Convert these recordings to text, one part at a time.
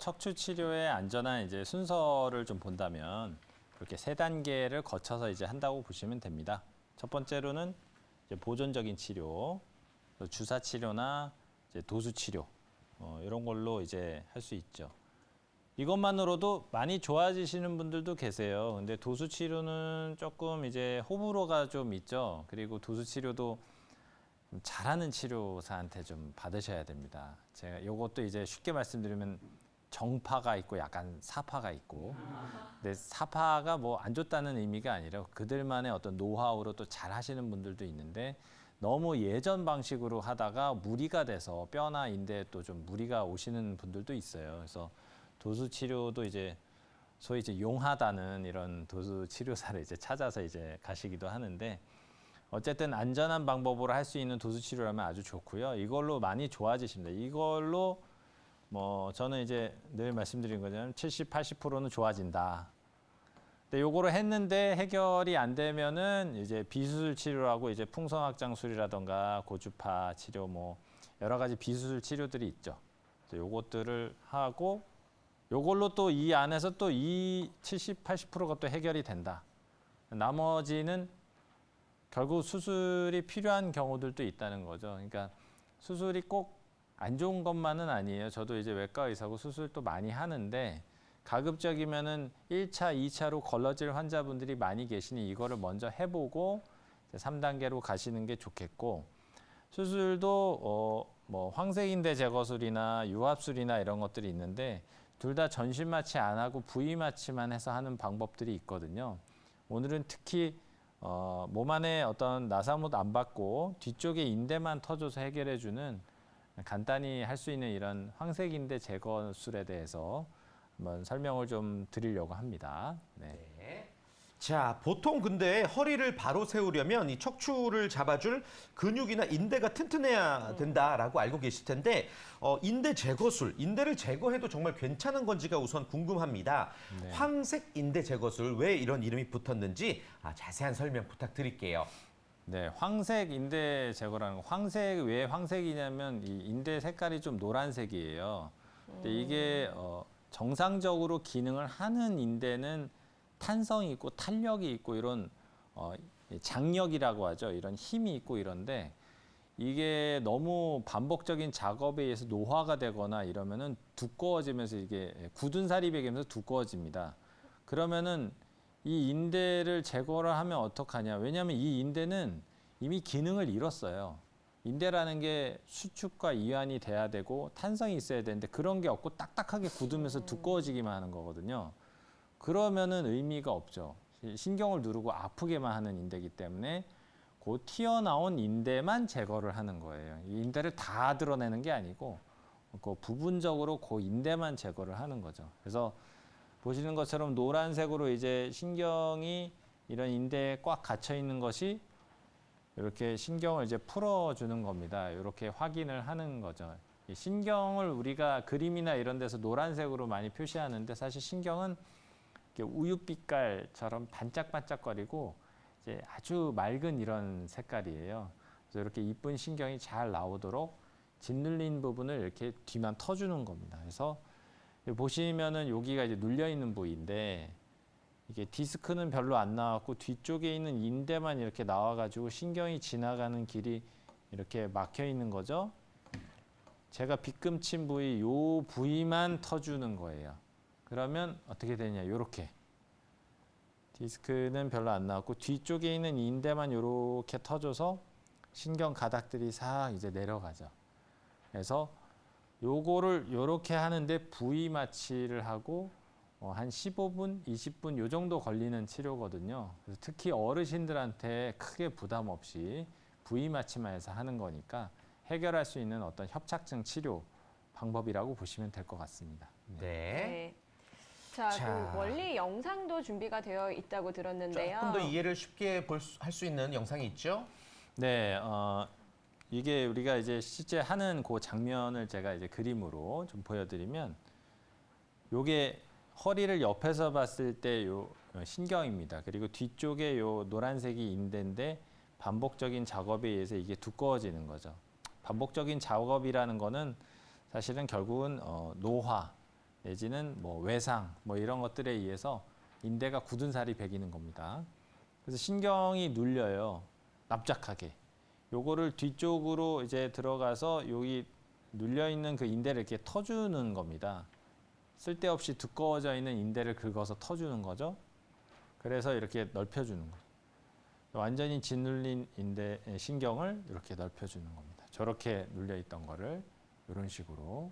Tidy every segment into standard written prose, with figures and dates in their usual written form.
척추 치료의 안전한 이제 순서를 좀 본다면 이렇게 3단계를 거쳐서 이제 한다고 보시면 됩니다. 첫 번째로는 이제 보존적인 치료, 주사 치료나 이제 도수 치료 이런 걸로 이제 할 수 있죠. 이것만으로도 많이 좋아지시는 분들도 계세요. 근데 도수 치료는 조금 이제 호불호가 좀 있죠. 그리고 도수 치료도 좀 잘하는 치료사한테 좀 받으셔야 됩니다. 제가 이것도 이제 쉽게 말씀드리면 정파가 있고 약간 사파가 있고, 근데 사파가 뭐 안 좋다는 의미가 아니라 그들만의 어떤 노하우로 또 잘하시는 분들도 있는데 너무 예전 방식으로 하다가 무리가 돼서 뼈나 인대에 또 좀 무리가 오시는 분들도 있어요. 그래서 도수 치료도 이제 소위 이제 용하다는 이런 도수 치료사를 이제 찾아서 이제 가시기도 하는데, 어쨌든 안전한 방법으로 할 수 있는 도수 치료라면 아주 좋고요. 이걸로 많이 좋아지십니다. 이걸로 뭐 저는 이제 늘 말씀드린 것처럼 70, 80%는 좋아진다. 근데 요거를 했는데 해결이 안 되면은 이제 비수술 치료라고 이제 풍선확장술이라던가 고주파 치료 뭐 여러 가지 비수술 치료들이 있죠. 그래서 요것들을 하고 요걸로 또 이 안에서 또 이 70, 80%가 또 해결이 된다. 나머지는 결국 수술이 필요한 경우들도 있다는 거죠. 그러니까 수술이 꼭 안 좋은 것만은 아니에요. 저도 이제 외과 의사고 수술도 많이 하는데 가급적이면은 1차, 2차로 걸러질 환자분들이 많이 계시니 이거를 먼저 해보고 3단계로 가시는 게 좋겠고, 수술도 뭐 황색인대 제거술이나 유합술이나 이런 것들이 있는데 둘 다 전신 마취 안 하고 부위 마취만 해서 하는 방법들이 있거든요. 오늘은 특히 몸 안에 어떤 나사못 안 받고 뒤쪽에 인대만 터줘서 해결해주는 간단히 할 수 있는 이런 황색인대 제거술에 대해서 한번 설명을 좀 드리려고 합니다. 네. 네. 자, 보통 근데 허리를 바로 세우려면 이 척추를 잡아줄 근육이나 인대가 튼튼해야 된다라고 알고 계실 텐데 인대 제거술, 인대를 제거해도 정말 괜찮은 건지가 우선 궁금합니다. 네. 황색 인대 제거술, 왜 이런 이름이 붙었는지 자세한 설명 부탁드릴게요. 네, 황색 인대 제거라는 거. 황색 왜 황색이냐면 이 인대 색깔이 좀 노란색이에요. 근데 이게 정상적으로 기능을 하는 인대는 탄성이 있고 탄력이 있고 이런 장력이라고 하죠. 이런 힘이 있고 이런데 이게 너무 반복적인 작업에 의해서 노화가 되거나 이러면은 두꺼워지면서 이게 굳은 살이 배기면서 두꺼워집니다. 그러면은 이 인대를 제거를 하면 어떡하냐. 왜냐하면 이 인대는 이미 기능을 잃었어요. 인대라는 게 수축과 이완이 돼야 되고 탄성이 있어야 되는데 그런 게 없고 딱딱하게 굳으면서 두꺼워지기만 하는 거거든요. 그러면은 의미가 없죠. 신경을 누르고 아프게만 하는 인대이기 때문에 그 튀어나온 인대만 제거를 하는 거예요. 이 인대를 다 드러내는 게 아니고 그 부분적으로 그 인대만 제거를 하는 거죠. 그래서 보시는 것처럼 노란색으로 이제 신경이 이런 인대에 꽉 갇혀 있는 것이 이렇게 신경을 이제 풀어주는 겁니다. 이렇게 확인을 하는 거죠. 이 신경을 우리가 그림이나 이런 데서 노란색으로 많이 표시하는데 사실 신경은 이렇게 우유빛깔처럼 반짝반짝거리고 이제 아주 맑은 이런 색깔이에요. 그래서 이렇게 이쁜 신경이 잘 나오도록 짓눌린 부분을 이렇게 뒤만 터주는 겁니다. 그래서 보시면은 여기가 이제 눌려 있는 부위인데 이게 디스크는 별로 안 나왔고 뒤쪽에 있는 인대만 이렇게 나와가지고 신경이 지나가는 길이 이렇게 막혀 있는 거죠. 제가 빗금친 부위, 요 부위만 터주는 거예요. 그러면 어떻게 되냐, 요렇게. 디스크는 별로 안 나왔고 뒤쪽에 있는 인대만 요렇게 터줘서 신경 가닥들이 싹 이제 내려가죠. 그래서 요거를 요렇게 하는데 부위 마취를 하고 한 15분, 20분 요 정도 걸리는 치료거든요. 그래서 특히 어르신들한테 크게 부담 없이 부위 마취만 해서 하는 거니까 해결할 수 있는 어떤 협착증 치료 방법이라고 보시면 될 것 같습니다. 네. 네. 자, 자. 그 원리 영상도 준비가 되어 있다고 들었는데요. 조금 더 이해를 쉽게 할 수 있는 영상이 있죠? 네, 이게 우리가 이제 실제 하는 그 장면을 제가 이제 그림으로 좀 보여드리면, 요게 허리를 옆에서 봤을 때 요 신경입니다. 그리고 뒤쪽에 요 노란색이 인대인데 반복적인 작업에 의해서 이게 두꺼워지는 거죠. 반복적인 작업이라는 거는 사실은 결국은 노화, 내지는 뭐 외상 뭐 이런 것들에 의해서 인대가 굳은 살이 배기는 겁니다. 그래서 신경이 눌려요. 납작하게. 요거를 뒤쪽으로 이제 들어가서 여기 눌려 있는 그 인대를 이렇게 터주는 겁니다. 쓸데없이 두꺼워져 있는 인대를 긁어서 터주는 거죠. 그래서 이렇게 넓혀주는 거예요. 완전히 짓눌린 인대 신경을 이렇게 넓혀주는 겁니다. 저렇게 눌려있던 거를 이런 식으로.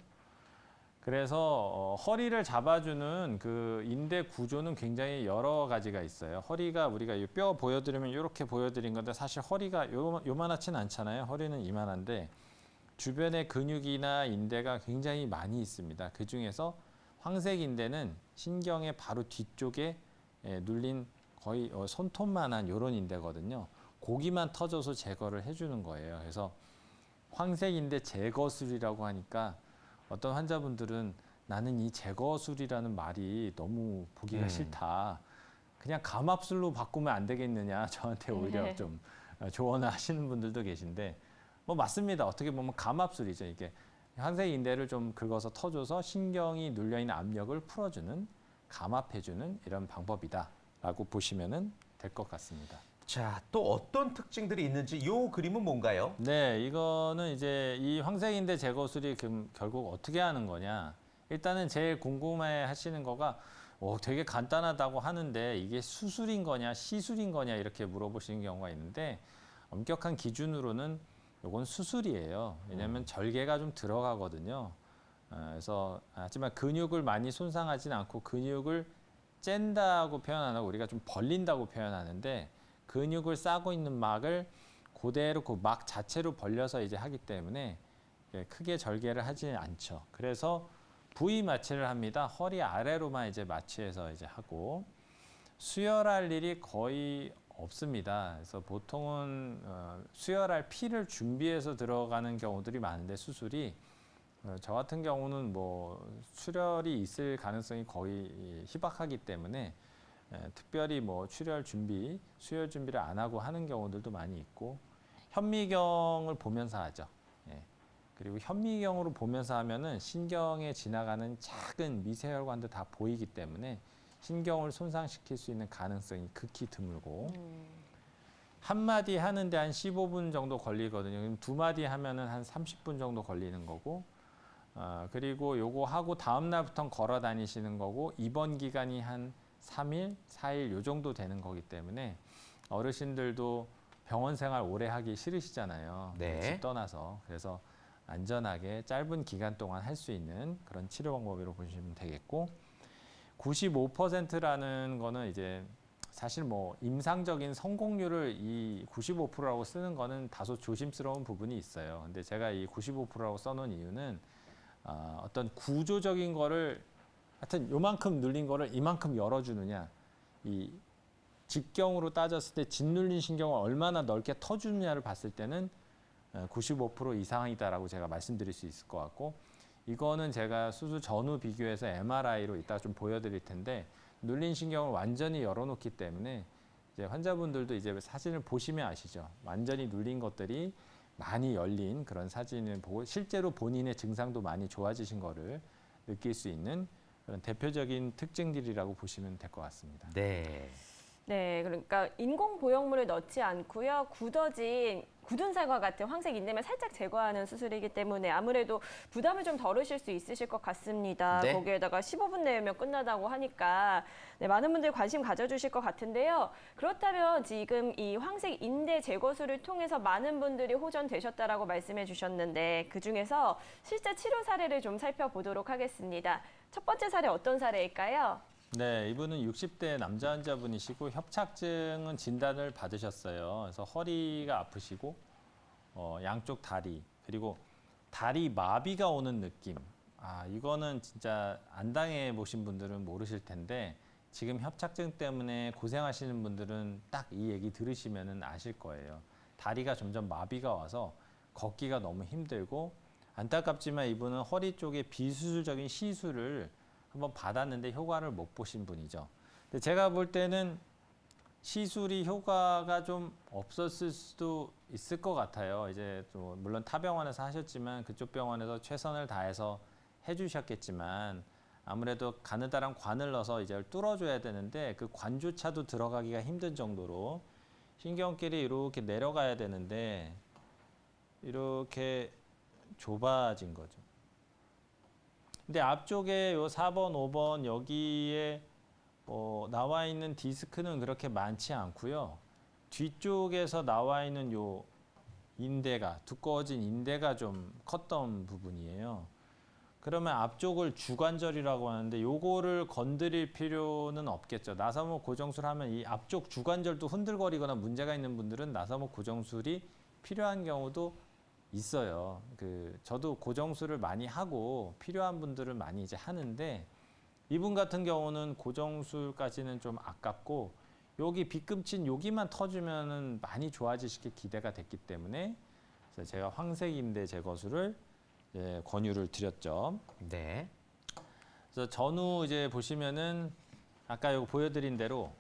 그래서 허리를 잡아주는 그 인대 구조는 굉장히 여러 가지가 있어요. 허리가 우리가 이 뼈 보여드리면 이렇게 보여드린 건데 사실 허리가 요만하진 않잖아요. 허리는 이만한데 주변에 근육이나 인대가 굉장히 많이 있습니다. 그 중에서 황색 인대는 신경의 바로 뒤쪽에 눌린 거의 손톱만한 이런 인대거든요. 고기만 터져서 제거를 해주는 거예요. 그래서 황색인대 제거술이라고 하니까 어떤 환자분들은 나는 이 제거술이라는 말이 너무 보기가 싫다. 그냥 감압술로 바꾸면 안 되겠느냐. 저한테 오히려 좀 조언을 하시는 분들도 계신데 뭐 맞습니다. 어떻게 보면 감압술이죠. 이게 황색인대를 좀 긁어서 터줘서 신경이 눌려있는 압력을 풀어주는 감압해주는 이런 방법이다라고 보시면 될 것 같습니다. 자, 또 어떤 특징들이 있는지 이 그림은 뭔가요? 네, 이거는 이제 이 황색인대 제거술이 결국 어떻게 하는 거냐. 일단은 제일 궁금해 하시는 거가 되게 간단하다고 하는데 이게 수술인 거냐 시술인 거냐 이렇게 물어보시는 경우가 있는데 엄격한 기준으로는 이건 수술이에요. 왜냐하면 절개가 좀 들어가거든요. 그래서 하지만 근육을 많이 손상하진 않고 근육을 짠다고 표현 안 하고 우리가 좀 벌린다고 표현하는데 근육을 싸고 있는 막을 그대로 그 막 자체로 벌려서 이제 하기 때문에 크게 절개를 하지 않죠. 그래서 부위 마취를 합니다. 허리 아래로만 이제 마취해서 이제 하고 수혈할 일이 거의 없습니다. 그래서 보통은 수혈할 피를 준비해서 들어가는 경우들이 많은데 수술이 저 같은 경우는 뭐 출혈이 있을 가능성이 거의 희박하기 때문에 특별히 뭐 수혈 준비를 안 하고 하는 경우들도 많이 있고 현미경을 보면서 하죠. 그리고 현미경으로 보면서 하면은 신경에 지나가는 작은 미세혈관도 다 보이기 때문에 신경을 손상시킬 수 있는 가능성이 극히 드물고 한 마디 하는데 한 15분 정도 걸리거든요. 그럼 두 마디 하면은 한 30분 정도 걸리는 거고 그리고 요거 하고 다음 날부터는 걸어 다니시는 거고 입원 기간이 한 3일, 4일 요 정도 되는 거기 때문에 어르신들도 병원 생활 오래 하기 싫으시잖아요. 네. 집 떠나서. 그래서 안전하게 짧은 기간 동안 할 수 있는 그런 치료 방법으로 보시면 되겠고 95%라는 거는 이제 사실 뭐 임상적인 성공률을 이 95%라고 쓰는 거는 다소 조심스러운 부분이 있어요. 근데 제가 이 95%라고 써놓은 이유는 어떤 구조적인 거를 하여튼 요만큼 눌린 거를 이만큼 열어주느냐 이 직경으로 따졌을 때 짓눌린 신경을 얼마나 넓게 터주느냐를 봤을 때는 95% 이상이다라고 제가 말씀드릴 수 있을 것 같고 이거는 제가 수술 전후 비교해서 MRI로 이따 좀 보여드릴 텐데 눌린 신경을 완전히 열어놓기 때문에 이제 환자분들도 이제 사진을 보시면 아시죠. 완전히 눌린 것들이 많이 열린 그런 사진을 보고 실제로 본인의 증상도 많이 좋아지신 거를 느낄 수 있는 그런 대표적인 특징들이라고 보시면 될 것 같습니다. 네. 네, 그러니까 인공 보형물을 넣지 않고요. 굳은 살과 같은 황색 인대만 살짝 제거하는 수술이기 때문에 아무래도 부담을 좀 덜으실 수 있으실 것 같습니다. 네. 거기에다가 15분 내면 끝나다고 하니까 네, 많은 분들이 관심 가져주실 것 같은데요. 그렇다면 지금 이 황색 인대 제거술을 통해서 많은 분들이 호전되셨다라고 말씀해 주셨는데 그중에서 실제 치료 사례를 좀 살펴보도록 하겠습니다. 첫 번째 사례 어떤 사례일까요? 네, 이분은 60대 남자 환자분이시고 협착증은 진단을 받으셨어요. 그래서 허리가 아프시고 양쪽 다리 그리고 다리 마비가 오는 느낌. 이거는 진짜 안 당해 보신 분들은 모르실 텐데 지금 협착증 때문에 고생하시는 분들은 딱 이 얘기 들으시면은 아실 거예요. 다리가 점점 마비가 와서 걷기가 너무 힘들고 안타깝지만 이분은 허리 쪽에 비수술적인 시술을 한번 받았는데 효과를 못 보신 분이죠. 근데 제가 볼 때는 시술이 효과가 좀 없었을 수도 있을 것 같아요. 이제 또 물론 타 병원에서 하셨지만 그쪽 병원에서 최선을 다해서 해주셨겠지만 아무래도 가느다란 관을 넣어서 이제 뚫어줘야 되는데 그 관조차도 들어가기가 힘든 정도로 신경길이 이렇게 내려가야 되는데 이렇게 좁아진 거죠. 근데 앞쪽에 요 4번, 5번 여기에 나와 있는 디스크는 그렇게 많지 않고요. 뒤쪽에서 나와 있는 요 인대가 두꺼워진 인대가 좀 컸던 부분이에요. 그러면 앞쪽을 주관절이라고 하는데 요거를 건드릴 필요는 없겠죠. 나사목 고정술 하면 이 앞쪽 주관절도 흔들거리거나 문제가 있는 분들은 나사목 고정술이 필요한 경우도 있어요. 저도 고정술을 많이 하고 필요한 분들은 많이 이제 하는데 이분 같은 경우는 고정술까지는 좀 아깝고 여기 빗금친 여기만 터주면은 많이 좋아지시길 기대가 됐기 때문에 그래서 제가 황색 인대 제거술을 권유를 드렸죠. 네. 그래서 전후 이제 보시면은 아까 여기 보여드린 대로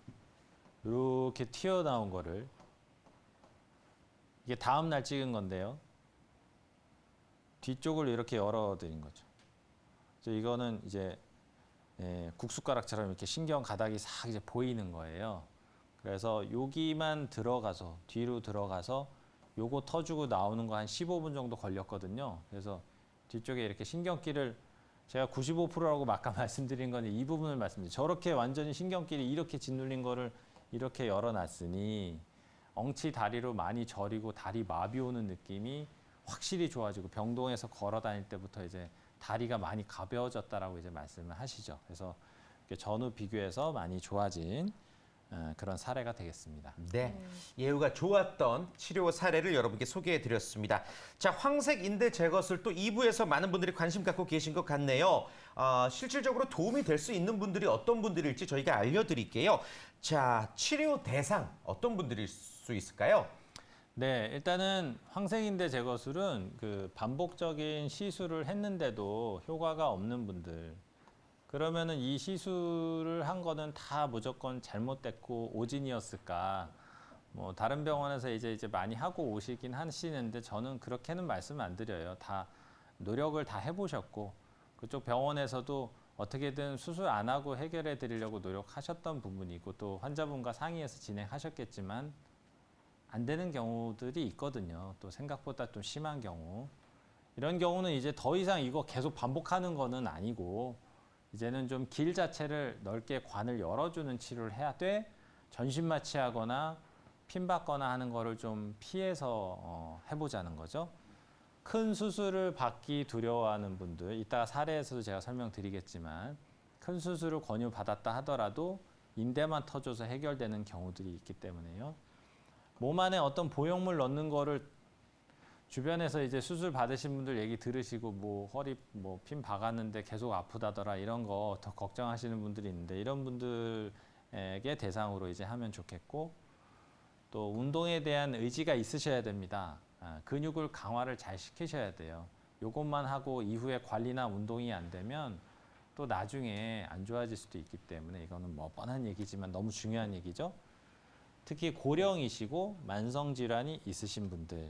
이렇게 튀어나온 거를 이게 다음 날 찍은 건데요. 뒤쪽을 이렇게 열어드린 거죠. 그래서 이거는 이제 국숟가락처럼 이렇게 신경 가닥이 싹 이제 보이는 거예요. 그래서 여기만 들어가서 뒤로 들어가서 요거 터주고 나오는 거 한 15분 정도 걸렸거든요. 그래서 뒤쪽에 이렇게 신경끼를 제가 95%라고 아까 말씀드린 건 이 부분을 말씀드려요. 저렇게 완전히 신경끼리 이렇게 짓눌린 거를 이렇게 열어놨으니 엉치 다리로 많이 저리고 다리 마비 오는 느낌이 확실히 좋아지고 병동에서 걸어 다닐 때부터 이제 다리가 많이 가벼워졌다라고 이제 말씀을 하시죠. 그래서 전후 비교해서 많이 좋아진 그런 사례가 되겠습니다. 네, 예후가 좋았던 치료 사례를 여러분께 소개해드렸습니다. 자, 황색 인대 제거술 또 2부에서 많은 분들이 관심 갖고 계신 것 같네요. 실질적으로 도움이 될 수 있는 분들이 어떤 분들일지 저희가 알려드릴게요. 자, 치료 대상 어떤 분들일 수 있을까요? 네, 일단은 황색인대 제거술은 반복적인 시술을 했는데도 효과가 없는 분들, 그러면은 이 시술을 한 거는 다 무조건 잘못됐고 오진이었을까? 뭐 다른 병원에서 이제 많이 하고 오시긴 하시는데 저는 그렇게는 말씀 안 드려요. 다 노력을 다 해보셨고 그쪽 병원에서도 어떻게든 수술 안 하고 해결해 드리려고 노력하셨던 부분이고 또 환자분과 상의해서 진행하셨겠지만 안 되는 경우들이 있거든요. 또 생각보다 좀 심한 경우. 이런 경우는 이제 더 이상 이거 계속 반복하는 거는 아니고 이제는 좀 길 자체를 넓게 관을 열어주는 치료를 해야 돼. 전신 마취하거나 핀 받거나 하는 거를 좀 피해서 해보자는 거죠. 큰 수술을 받기 두려워하는 분들, 이따가 사례에서도 제가 설명드리겠지만 큰 수술을 권유받았다 하더라도 인대만 터져서 해결되는 경우들이 있기 때문에요. 몸 안에 어떤 보형물 넣는 거를 주변에서 이제 수술 받으신 분들 얘기 들으시고 뭐 허리 뭐 핀 박았는데 계속 아프다더라 이런 거 더 걱정하시는 분들이 있는데 이런 분들에게 대상으로 이제 하면 좋겠고 또 운동에 대한 의지가 있으셔야 됩니다. 근육을 강화를 잘 시키셔야 돼요. 요것만 하고 이후에 관리나 운동이 안 되면 또 나중에 안 좋아질 수도 있기 때문에 이거는 뭐 뻔한 얘기지만 너무 중요한 얘기죠. 특히 고령이시고 만성질환이 있으신 분들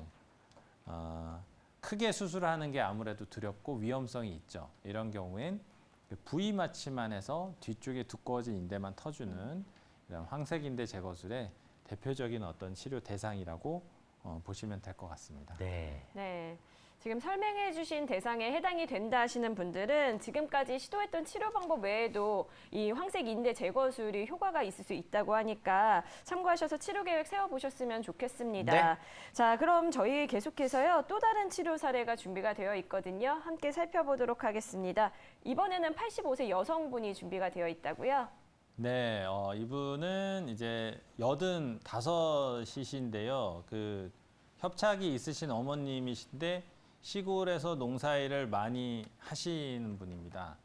크게 수술하는 게 아무래도 두렵고 위험성이 있죠. 이런 경우엔 부위 마취만 해서 뒤쪽에 두꺼워진 인대만 터주는 이런 황색인대 제거술의 대표적인 어떤 치료 대상이라고 보시면 될 것 같습니다. 네. 네. 지금 설명해 주신 대상에 해당이 된다 하시는 분들은 지금까지 시도했던 치료 방법 외에도 이 황색 인대 제거술이 효과가 있을 수 있다고 하니까 참고하셔서 치료 계획 세워보셨으면 좋겠습니다. 네. 자, 그럼 저희 계속해서요. 또 다른 치료 사례가 준비가 되어 있거든요. 함께 살펴보도록 하겠습니다. 이번에는 85세 여성분이 준비가 되어 있다고요? 네, 이분은 이제 85이신데요. 협착이 있으신 어머님이신데 시골에서 농사일을 많이 하시는 분입니다.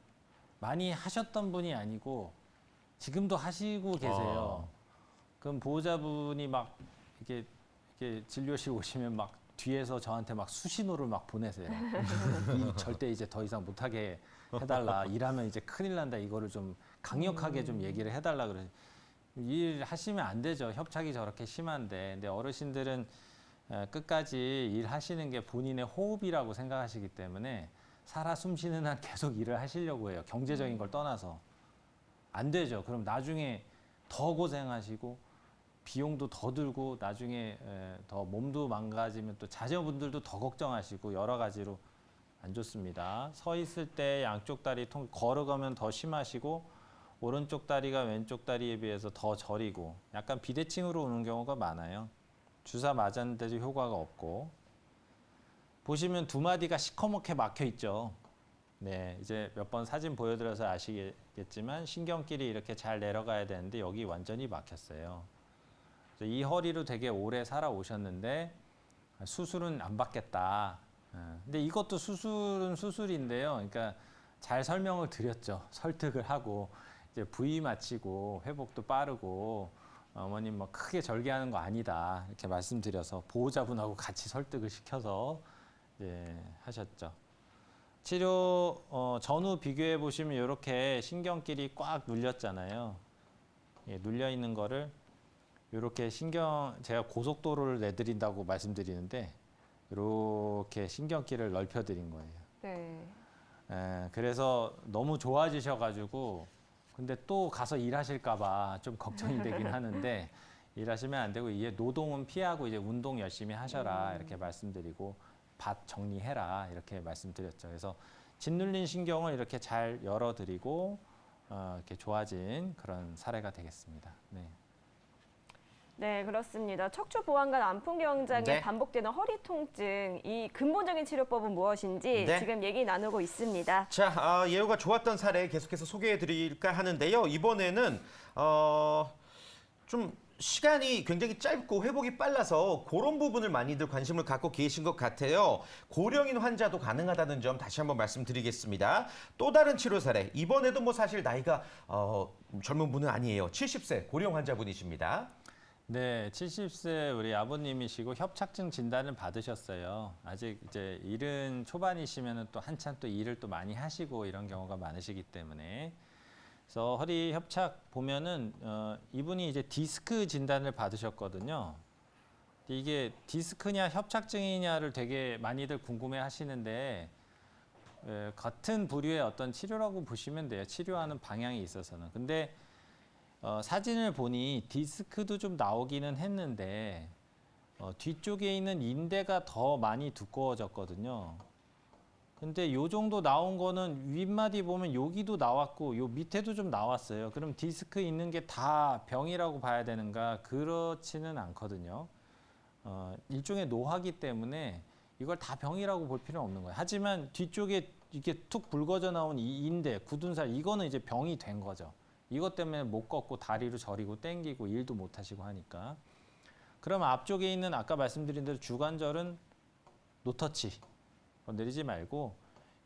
많이 하셨던 분이 아니고 지금도 하시고 계세요. 그럼 보호자분이 막 이렇게 진료실 오시면 막 뒤에서 저한테 막 수신호를 막 보내세요. 절대 이제 더 이상 못하게 해달라. 일하면 이제 큰일 난다. 이거를 좀 강력하게 좀 얘기를 해달라 그래. 일 하시면 안 되죠. 협착이 저렇게 심한데. 근데 어르신들은 끝까지 일하시는 게 본인의 호흡이라고 생각하시기 때문에 살아 숨쉬는 한 계속 일을 하시려고 해요. 경제적인 걸 떠나서. 안 되죠. 그럼 나중에 더 고생하시고 비용도 더 들고 나중에 더 몸도 망가지면 또 자녀분들도 더 걱정하시고 여러 가지로 안 좋습니다. 서 있을 때 양쪽 다리 걸어가면 더 심하시고 오른쪽 다리가 왼쪽 다리에 비해서 더 저리고 약간 비대칭으로 오는 경우가 많아요. 주사 맞았는데도 효과가 없고 보시면 두 마디가 시커멓게 막혀 있죠. 네, 이제 몇 번 사진 보여드려서 아시겠지만 신경길이 이렇게 잘 내려가야 되는데 여기 완전히 막혔어요. 이 허리로 되게 오래 살아오셨는데 수술은 안 받겠다. 근데 이것도 수술은 수술인데요. 그러니까 잘 설명을 드렸죠. 설득을 하고 이제 부위 맞추고 회복도 빠르고 어머님 뭐 크게 절개하는 거 아니다 이렇게 말씀드려서 보호자분하고 같이 설득을 시켜서 이제 하셨죠. 치료 전후 비교해 보시면 이렇게 신경길이 꽉 눌렸잖아요. 예, 눌려 있는 거를 이렇게 제가 고속도로를 내드린다고 말씀드리는데 이렇게 신경길을 넓혀드린 거예요. 네. 그래서 너무 좋아지셔가지고 근데 또 가서 일하실까봐 좀 걱정이 되긴 하는데 일하시면 안 되고 이게 노동은 피하고 이제 운동 열심히 하셔라 이렇게 말씀드리고 밭 정리해라 이렇게 말씀드렸죠. 그래서 짓눌린 신경을 이렇게 잘 열어드리고 이렇게 좋아진 그런 사례가 되겠습니다. 네. 네, 그렇습니다. 척추 보완과 안풍 경장에 네. 반복되는 허리 통증, 이 근본적인 치료법은 무엇인지 네. 지금 얘기 나누고 있습니다. 자, 예후가 좋았던 사례 계속해서 소개해 드릴까 하는데요. 이번에는 좀 시간이 굉장히 짧고 회복이 빨라서 그런 부분을 많이들 관심을 갖고 계신 것 같아요. 고령인 환자도 가능하다는 점 다시 한번 말씀드리겠습니다. 또 다른 치료 사례. 이번에도 뭐 사실 나이가 젊은 분은 아니에요. 70세 고령 환자분이십니다. 네, 70세 우리 아버님이시고 협착증 진단을 받으셨어요. 아직 이제 일은 초반이시면은 또 한참 또 일을 또 많이 하시고 이런 경우가 많으시기 때문에 그래서 허리 협착 보면은 이분이 이제 디스크 진단을 받으셨거든요. 이게 디스크냐 협착증이냐를 되게 많이들 궁금해하시는데 같은 부류의 어떤 치료라고 보시면 돼요. 치료하는 방향에 있어서는. 근데 사진을 보니 디스크도 좀 나오기는 했는데 뒤쪽에 있는 인대가 더 많이 두꺼워졌거든요. 근데 요 정도 나온 거는 윗마디 보면 여기도 나왔고 요 밑에도 좀 나왔어요. 그럼 디스크 있는 게 다 병이라고 봐야 되는가? 그렇지는 않거든요. 일종의 노화기 때문에 이걸 다 병이라고 볼 필요는 없는 거예요. 하지만 뒤쪽에 이렇게 툭 붉어져 나온 이 인대, 굳은 살 이거는 이제 병이 된 거죠. 이것 때문에 못 걷고 다리로 저리고 땡기고 일도 못 하시고 하니까. 그럼 앞쪽에 있는 아까 말씀드린 대로 주관절은 노터치 건드리지 말고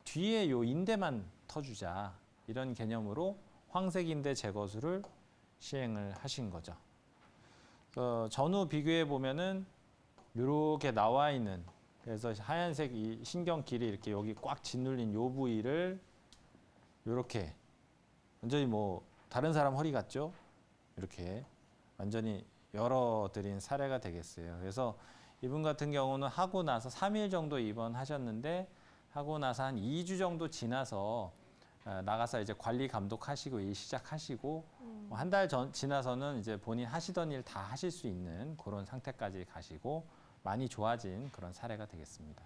뒤에 요 인대만 터주자 이런 개념으로 황색인대 제거술을 시행을 하신 거죠. 전후 비교해 보면은 이렇게 나와 있는 그래서 하얀색 이 신경길이 이렇게 여기 꽉 짓눌린 요 부위를 이렇게 완전히 뭐 다른 사람 허리 같죠? 이렇게 완전히 열어드린 사례가 되겠어요. 그래서 이분 같은 경우는 하고 나서 3일 정도 입원하셨는데 하고 나서 한 2주 정도 지나서 나가서 이제 관리 감독하시고 일 시작하시고 한 달 지나서는 이제 본인 하시던 일 다 하실 수 있는 그런 상태까지 가시고 많이 좋아진 그런 사례가 되겠습니다.